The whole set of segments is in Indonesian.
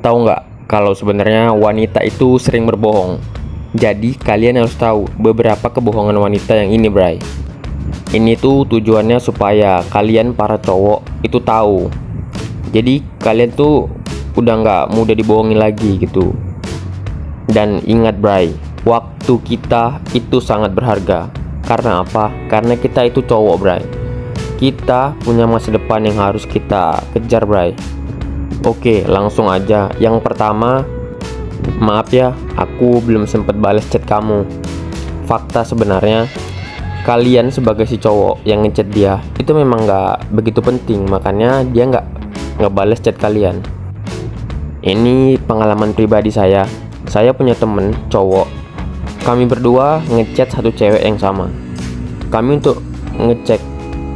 Tahu nggak kalau sebenarnya wanita itu sering berbohong. Jadi kalian harus tahu beberapa kebohongan wanita yang ini, Bray. Ini tuh tujuannya supaya kalian para cowok itu tahu. Jadi kalian tuh udah nggak mudah dibohongi lagi gitu. Dan ingat, Bray, waktu kita itu sangat berharga. Karena apa? Karena kita itu cowok, Bray. Kita punya masa depan yang harus kita kejar, Bray. Oke, langsung aja. Yang pertama, maaf ya, aku belum sempat balas chat kamu. Fakta sebenarnya, kalian sebagai si cowok yang ngechat dia itu memang nggak begitu penting, makanya dia nggak balas chat kalian. Ini pengalaman pribadi saya. Saya punya temen cowok. Kami berdua ngechat satu cewek yang sama. Kami untuk ngecek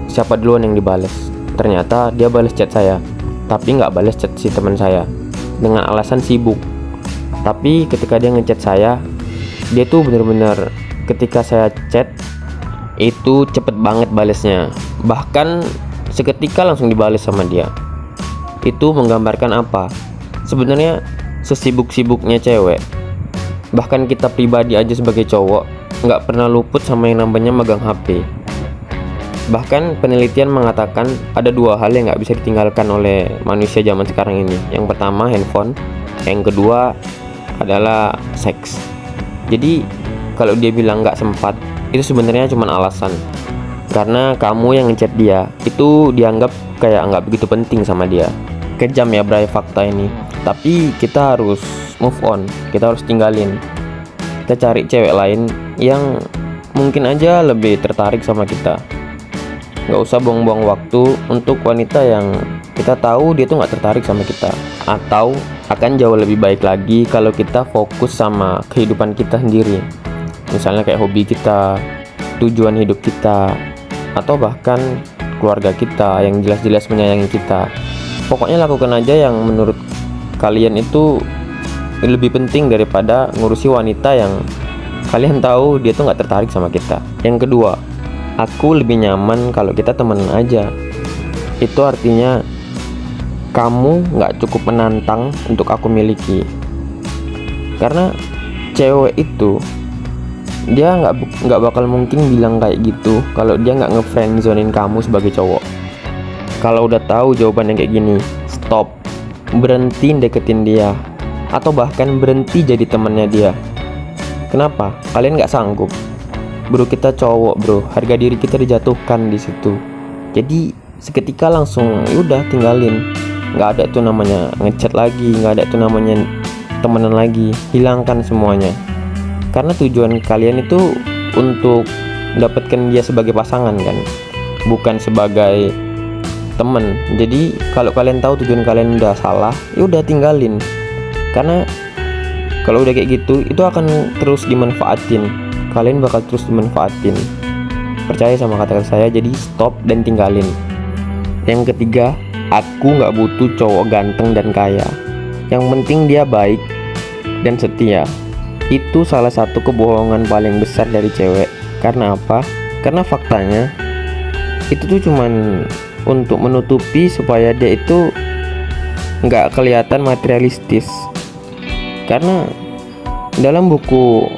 siapa duluan yang dibales. Ternyata dia balas chat saya, tapi nggak balas chat si teman saya dengan alasan sibuk. Tapi ketika dia ngechat saya, dia tuh bener-bener ketika saya chat itu cepet banget balesnya. Bahkan seketika langsung dibales sama dia. Itu menggambarkan apa? Sebenarnya sesibuk-sibuknya cewek, bahkan kita pribadi aja sebagai cowok nggak pernah luput sama yang namanya megang HP. Bahkan penelitian mengatakan ada dua hal yang nggak bisa ditinggalkan oleh manusia zaman sekarang ini. Yang pertama handphone, yang kedua adalah seks. Jadi kalau dia bilang nggak sempat, itu sebenarnya cuma alasan. Karena kamu yang ngechat dia itu dianggap kayak nggak begitu penting sama dia. Kejam ya, Bray, fakta ini. Tapi kita harus move on, kita harus tinggalin. Kita cari cewek lain yang mungkin aja lebih tertarik sama kita. Nggak usah buang-buang waktu untuk wanita yang kita tahu dia tuh nggak tertarik sama kita. Atau akan jauh lebih baik lagi kalau kita fokus sama kehidupan kita sendiri. Misalnya kayak hobi kita, tujuan hidup kita, atau bahkan keluarga kita yang jelas-jelas menyayangi kita. Pokoknya lakukan aja yang menurut kalian itu lebih penting daripada ngurusi wanita yang kalian tahu dia tuh nggak tertarik sama kita. Yang kedua, aku lebih nyaman kalau kita temenan aja. Itu artinya kamu nggak cukup menantang untuk aku miliki. Karena cewek itu dia nggak bakal mungkin bilang kayak gitu kalau dia nggak nge-friendzonin kamu sebagai cowok. Kalau udah tahu jawaban yang kayak gini, stop, berhenti deketin dia, atau bahkan berhenti jadi temannya dia. Kenapa? Kalian nggak sanggup? Bro, kita cowok, bro, harga diri kita dijatuhkan di situ. Jadi seketika langsung udah tinggalin. Nggak ada tuh namanya ngechat lagi, nggak ada tuh namanya temenan lagi. Hilangkan semuanya. Karena tujuan kalian itu untuk dapatkan dia sebagai pasangan kan, bukan sebagai temen. Jadi kalau kalian tahu tujuan kalian udah salah, ya udah tinggalin. Karena kalau udah kayak gitu, itu akan terus dimanfaatin. Kalian bakal terus dimanfaatin. Percaya sama kata-kata saya, jadi stop dan tinggalin. Yang ketiga, aku nggak butuh cowok ganteng dan kaya. Yang penting dia baik dan setia. Itu salah satu kebohongan paling besar dari cewek. Karena apa? Karena faktanya itu tuh cuman untuk menutupi supaya dia itu nggak kelihatan materialistis. Karena dalam buku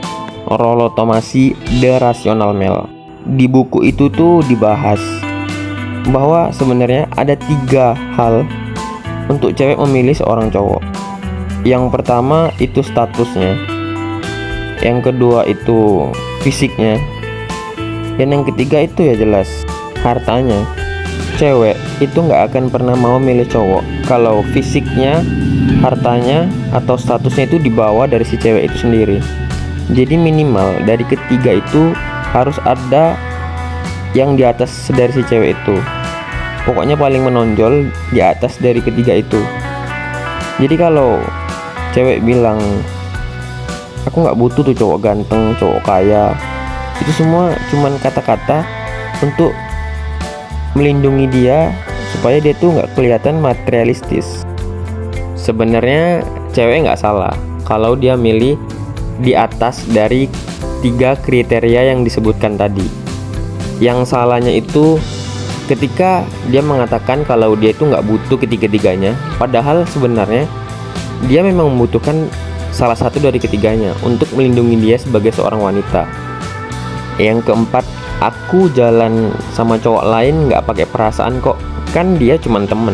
Rollo Tomassi The Rational Male, di buku itu tuh dibahas bahwa sebenarnya ada 3 hal untuk cewek memilih seorang cowok. Yang pertama itu statusnya, yang kedua itu fisiknya, dan yang ketiga itu ya jelas hartanya. Cewek itu nggak akan pernah mau milih cowok kalau fisiknya, hartanya, atau statusnya itu dibawa dari si cewek itu sendiri. Jadi minimal dari ketiga itu harus ada yang di atas dari si cewek itu. Pokoknya paling menonjol di atas dari ketiga itu. Jadi kalau cewek bilang aku nggak butuh tuh cowok ganteng, cowok kaya, itu semua cuman kata-kata untuk melindungi dia supaya dia tuh nggak kelihatan materialistis. Sebenarnya cewek nggak salah kalau dia milih di atas dari 3 kriteria yang disebutkan tadi. Yang salahnya itu ketika dia mengatakan kalau dia itu nggak butuh ketiga-tiganya, padahal sebenarnya dia memang membutuhkan salah satu dari ketiganya untuk melindungi dia sebagai seorang wanita. Yang keempat, aku jalan sama cowok lain nggak pakai perasaan kok, kan dia cuman temen.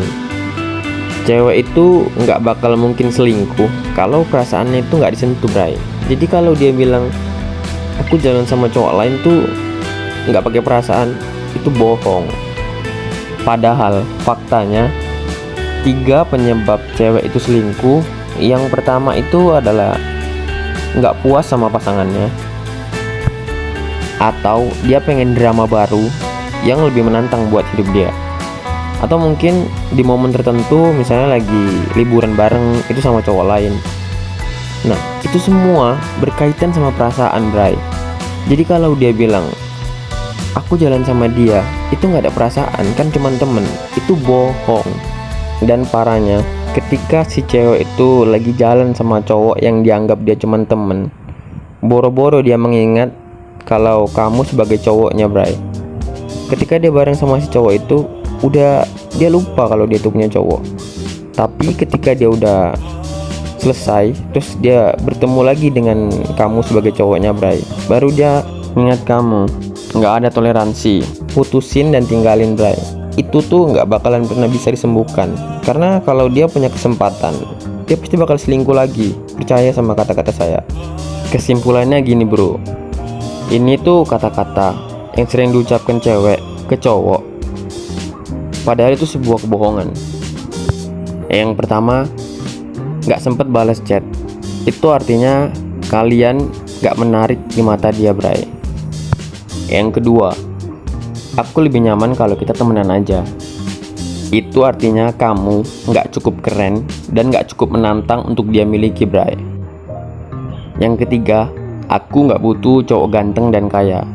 Cewek itu nggak bakal mungkin selingkuh kalau perasaannya itu nggak disentuh, bray. Jadi kalau dia bilang aku jalan sama cowok lain tuh nggak pakai perasaan, itu bohong. Padahal faktanya 3 penyebab cewek itu selingkuh. Yang pertama itu adalah nggak puas sama pasangannya, atau dia pengen drama baru yang lebih menantang buat hidup dia, atau mungkin di momen tertentu misalnya lagi liburan bareng itu sama cowok lain. Nah, itu semua berkaitan sama perasaan, bray. Jadi kalau dia bilang aku jalan sama dia itu nggak ada perasaan, kan cuman temen, itu bohong. Dan parahnya, ketika si cewek itu lagi jalan sama cowok yang dianggap dia cuman temen, boro-boro dia mengingat kalau kamu sebagai cowoknya, bray. Ketika dia bareng sama si cowok itu, udah dia lupa kalau dia tuh punya cowok. Tapi ketika dia udah selesai, terus dia bertemu lagi dengan kamu sebagai cowoknya, bray, baru dia ingat kamu. Nggak ada toleransi, putusin dan tinggalin, bray. Itu tuh nggak bakalan pernah bisa disembuhkan, karena kalau dia punya kesempatan, dia pasti bakal selingkuh lagi. Percaya sama kata-kata saya. Kesimpulannya gini, bro, ini tuh kata-kata yang sering diucapkan cewek ke cowok, padahal itu sebuah kebohongan. Yang pertama, nggak sempet balas chat, itu artinya kalian nggak menarik di mata dia, bray. Yang kedua, aku lebih nyaman kalau kita temenan aja, itu artinya kamu nggak cukup keren dan nggak cukup menantang untuk dia miliki, bray. Yang ketiga, aku nggak butuh cowok ganteng dan kaya.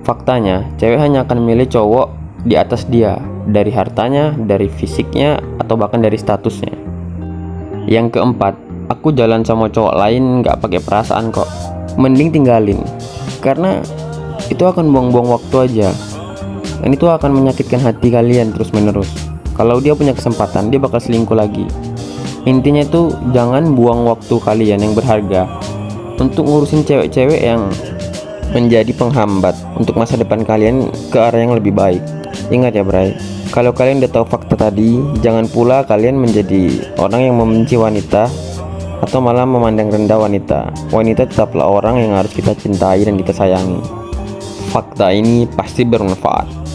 Faktanya, cewek hanya akan milih cowok di atas dia, dari hartanya, dari fisiknya, atau bahkan dari statusnya. Yang keempat, aku jalan sama cowok lain nggak pakai perasaan kok, mending tinggalin, karena itu akan buang-buang waktu aja, dan itu akan menyakitkan hati kalian terus menerus. Kalau dia punya kesempatan, dia bakal selingkuh lagi. Intinya itu jangan buang waktu kalian yang berharga untuk ngurusin cewek-cewek yang menjadi penghambat untuk masa depan kalian ke arah yang lebih baik. Ingat ya, bray, kalau kalian udah tahu fakta tadi, jangan pula kalian menjadi orang yang membenci wanita atau malah memandang rendah wanita. Wanita tetaplah orang yang harus kita cintai dan kita sayangi. Fakta ini pasti bermanfaat.